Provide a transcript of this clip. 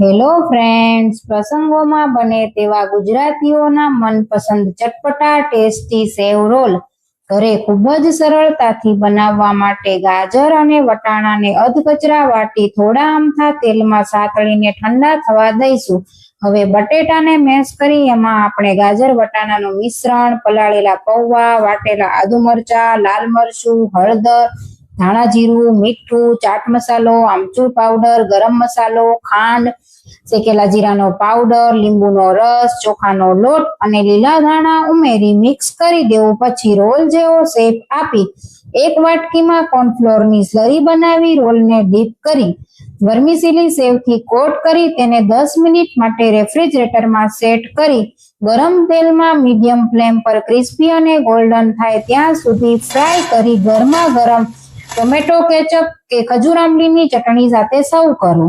Hello friends, પ્રસંગોમાં બને તેવા ગુજરાતીઓના મનપસંદ ચટપટા ટેસ્ટી સેવ રોલ ઘરે ખૂબ જ સરળતાથી બનાવવા માટે ગાજર અને વટાણાને અધકચરા વાટી થોડા અમથા તેલમાં સાતળીને ઠંડા થવા દઈશું. હવે બટેટાને મેશ કરી એમાં આપણે ગાજર વટાણાનું મિશ્રણ, પલાળેલા પૌવા, વાટેલા આદુ મરચાં, લાલ મરચું, હળદર, ધાણા જીરું, મીઠું, ચાટ મસાલો, આમચૂર પાવડર, ગરમ મસાલો, ખાંડ, શેકેલા જીરાનો પાવડર, લીંબુનો રસ, ચોખાનો લોટ અને લીલા ધાણા ઉમેરી મિક્સ કરી દેવું. પછી રોલ જેવો શેપ આપી એક વાટકીમાં કોર્નફ્લોરની સ્લરી બનાવી રોલને ડીપ કરી વર્મિસેલી સેવથી કોટ કરી તેને 10 મિનિટ માટે રેફ્રિજરેટરમાં સેટ કરી ગરમ તેલમાં મીડિયમ ફ્લેમ પર ક્રિસ્પી અને ગોલ્ડન થાય ત્યાં સુધી ફ્રાય કરી ગરમા ગરમ ટોમેટો કેચઅપ કે ખજૂર આંબલીની ચટણી સાથે સર્વ કરો.